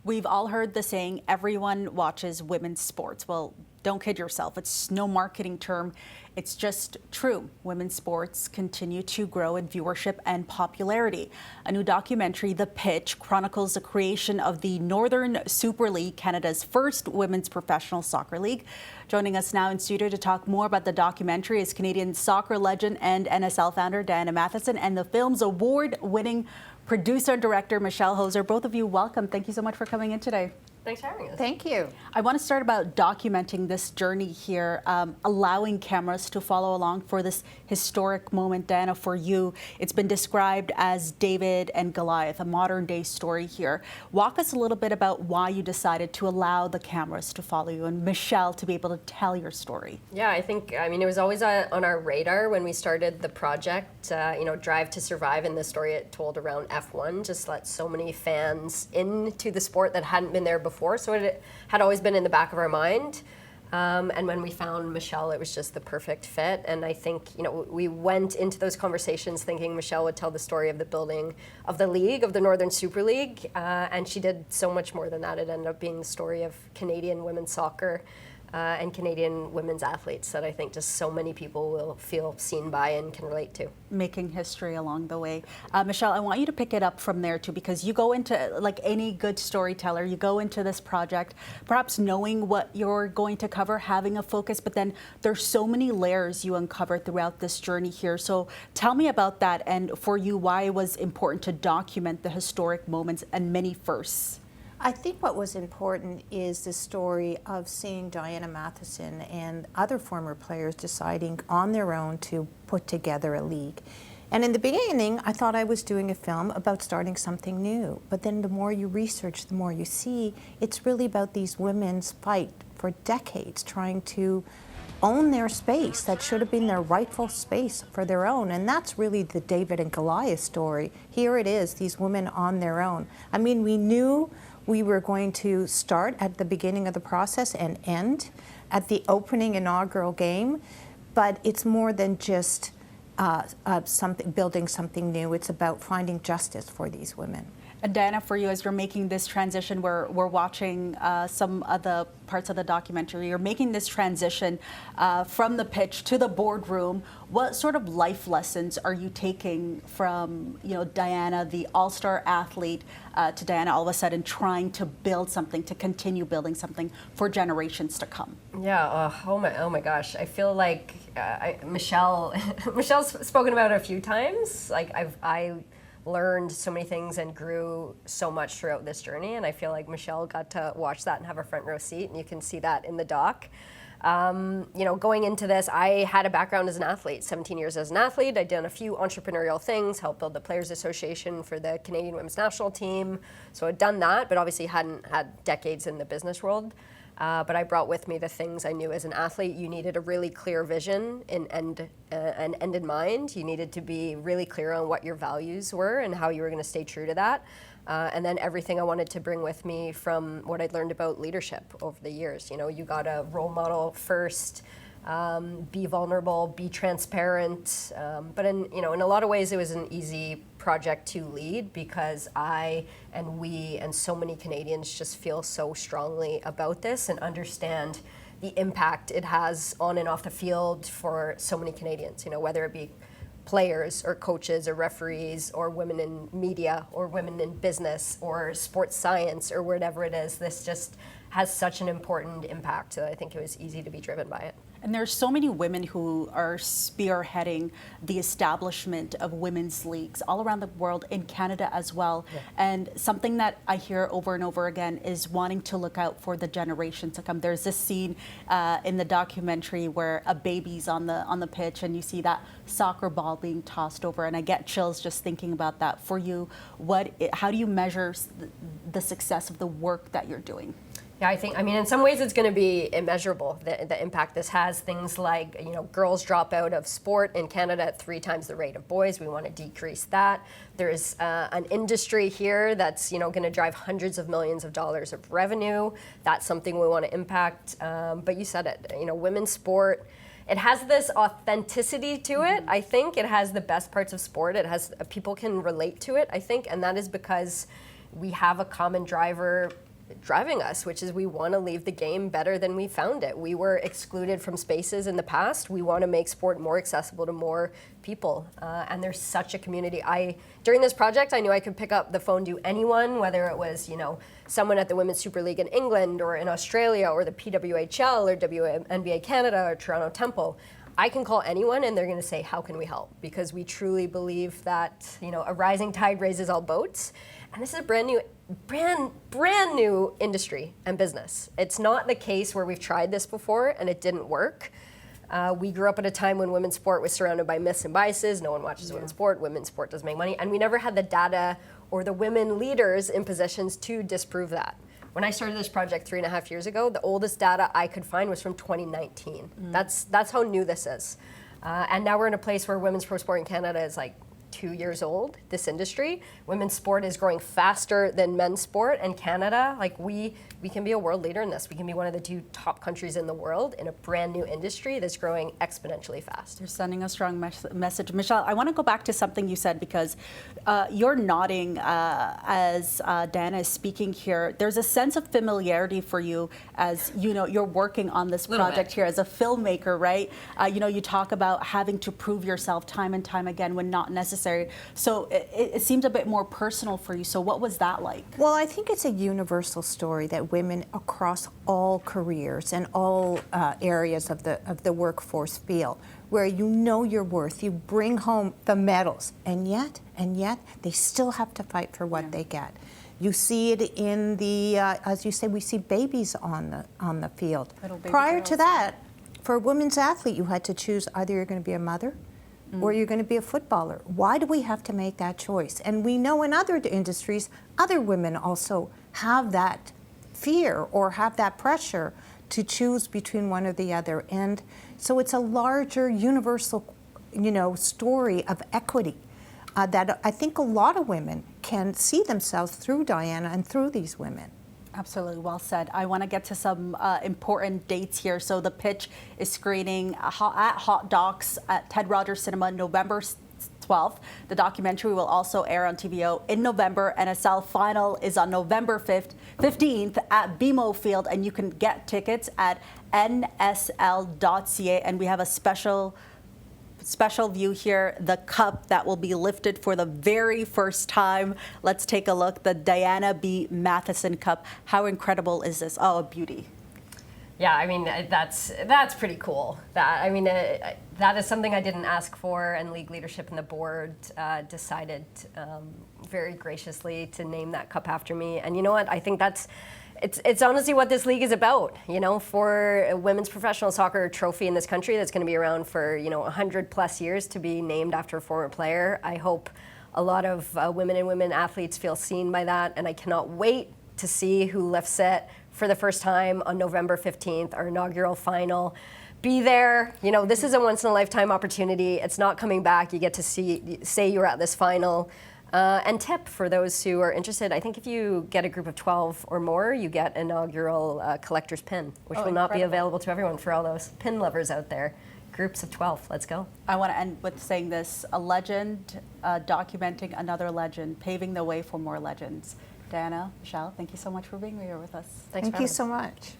We've all heard the saying, everyone watches women's sports. Well, don't kid yourself. It's no marketing term. It's just true. Women's sports continue to grow in viewership and popularity. A new documentary, The Pitch, chronicles the creation of the Northern Super League, Canada's first women's professional soccer league. Joining us now in studio to talk more about the documentary is Canadian soccer legend and NSL founder Diana Matheson and the film's award-winning producer and director Michele Hozer. Both of you, welcome. Thank you so much for coming in today. Thanks for having us. Thank you. I want to start about documenting this journey here, allowing cameras to follow along for this historic moment. Diana, for you, it's been described as David and Goliath, a modern day story here. Walk us a little bit about why you decided to allow the cameras to follow you and Michele to be able to tell your story. Yeah, I mean, it was always on our radar when we started the project, Drive to Survive, and the story it told around F1 just let so many fans into the sport that hadn't been there before. So it had always been in the back of our mind. And when we found Michele, it was just the perfect fit. And I think, we went into those conversations thinking Michele would tell the story of the building of the league, of the Northern Super League. And she did so much more than that. It ended up being the story of Canadian women's soccer and Canadian women's athletes that I think just so many people will feel seen by and can relate to. Making history along the way. Michele, I want you to pick it up from there too, because you go into, like any good storyteller, you go into this project perhaps knowing what you're going to cover, having a focus, but then there's so many layers you uncover throughout this journey here. So tell me about that, and for you, why it was important to document the historic moments and many firsts. I think what was important is the story of seeing Diana Matheson and other former players deciding on their own to put together a league. And in the beginning, I thought I was doing a film about starting something new. But then the more you research, the more you see, it's really about these women's fight for decades trying to own their space that should have been their rightful space for their own. And that's really the David and Goliath story. Here it is, these women on their own. I mean, we knew we were going to start at the beginning of the process and end at the opening inaugural game, but it's more than just building something new. It's about finding justice for these women. And Diana, for you, as you're making this transition, we're watching some of the parts of the documentary. You're making this transition from the pitch to the boardroom. What sort of life lessons are you taking from, Diana, the all-star athlete, to Diana all of a sudden trying to build something, to continue building something for generations to come? Yeah. Oh my gosh. I feel like Michelle's spoken about it a few times. Like I learned so many things and grew so much throughout this journey, and I feel like Michele got to watch that and have a front row seat, and you can see that in the doc. Going into this, I had a background as an athlete, 17 years as an athlete. I'd done a few entrepreneurial things, helped build the Players Association for the Canadian Women's National Team. So I'd done that, but obviously hadn't had decades in the business world. But I brought with me the things I knew as an athlete. You needed a really clear vision and end in mind. You needed to be really clear on what your values were and how you were going to stay true to that. And then everything I wanted to bring with me from what I'd learned about leadership over the years. You got a role model first, be vulnerable, be transparent. But in a lot of ways, it was an easy project to lead because I and we and so many Canadians just feel so strongly about this and understand the impact it has on and off the field for so many Canadians, whether it be players or coaches or referees or women in media or women in business or sports science or whatever it is. This just has such an important impact that I think it was easy to be driven by it. And there's so many women who are spearheading the establishment of women's leagues all around the world, in Canada as well. Yeah. And something that I hear over and over again is wanting to look out for the generations to come. There's this scene in the documentary where a baby's on the pitch and you see that soccer ball being tossed over, and I get chills just thinking about that. For you, how do you measure the success of the work that you're doing? Yeah, in some ways it's going to be immeasurable, the impact this has. Things like, girls drop out of sport in Canada at 3 times the rate of boys. We want to decrease that. There's an industry here that's, going to drive hundreds of millions of dollars of revenue. That's something we want to impact. But you said it, women's sport, it has this authenticity to it. I think it has the best parts of sport. It has, people can relate to it, I think, and that is because we have a common driver driving us, which is we want to leave the game better than we found it. We were excluded from spaces in the past. We want to make sport more accessible to more people, and there's such a community. During this project, I knew I could pick up the phone to anyone, whether it was someone at the Women's Super League in England or in Australia or the PWHL or WNBA Canada or Toronto Temple. I can call anyone and they're going to say, how can we help? Because we truly believe that a rising tide raises all boats, and this is a brand new industry and business. It's not the case where we've tried this before and it didn't work. We grew up at a time when women's sport was surrounded by myths and biases. No one watches women's sport. Women's sport doesn't make money. And we never had the data or the women leaders in positions to disprove that. When I started this project 3.5 years ago, the oldest data I could find was from 2019. That's how new this is. And now we're in a place where women's pro sport in Canada is like 2 years old, this industry. Women's sport is growing faster than men's sport, and Canada, we can be a world leader in this. We can be one of the 2 top countries in the world in a brand new industry that's growing exponentially fast. You're sending a strong message. Michele, I want to go back to something you said, because you're nodding as Dana is speaking here. There's a sense of familiarity for you as you're working on this project here as a filmmaker, right? You talk about having to prove yourself time and time again when not necessary. So it seems a bit more personal for you. So what was that like? Well, I think it's a universal story that women across all careers and all areas of the workforce feel, where you know your worth, you bring home the medals, and yet they still have to fight for what they get. You see it in the, as you say, we see babies on the field. Prior to that, for a women's athlete, you had to choose either you're going to be a mother or you're going to be a footballer. Why do we have to make that choice? And we know in other industries, other women also have that fear or have that pressure to choose between one or the other. And so it's a larger universal, story of equity that I think a lot of women can see themselves through Diana and through these women. Absolutely, well said. I want to get to some important dates here. So the pitch is screening at Hot Docs at Ted Rogers Cinema November 12th. The documentary will also air on TVO in November. NSL final is on November 15th at BMO Field, and you can get tickets at nsl.ca. And we have a special view here, the cup that will be lifted for the very first time. Let's take a look. The Diana B. Matheson Cup. How incredible is this? Oh, a beauty. Yeah, I mean, that's pretty cool. That is something I didn't ask for, and league leadership and the board decided very graciously to name that cup after me. And you know what? I think it's honestly what this league is about. For a women's professional soccer trophy in this country that's going to be around for 100+ years to be named after a former player. I hope a lot of women athletes feel seen by that, and I cannot wait to see who lifts it for the first time on November 15th, our inaugural final. Be there. This is a once-in-a-lifetime opportunity. It's not coming back. You get to say you were at this final. And tip for those who are interested, I think if you get a group of 12 or more, you get inaugural collector's pin, which will not be available to everyone, for all those pin lovers out there. Groups of 12, let's go. I want to end with saying this: a legend documenting another legend, paving the way for more legends. Diana, Michele, thank you so much for being here with us. Thank you so much.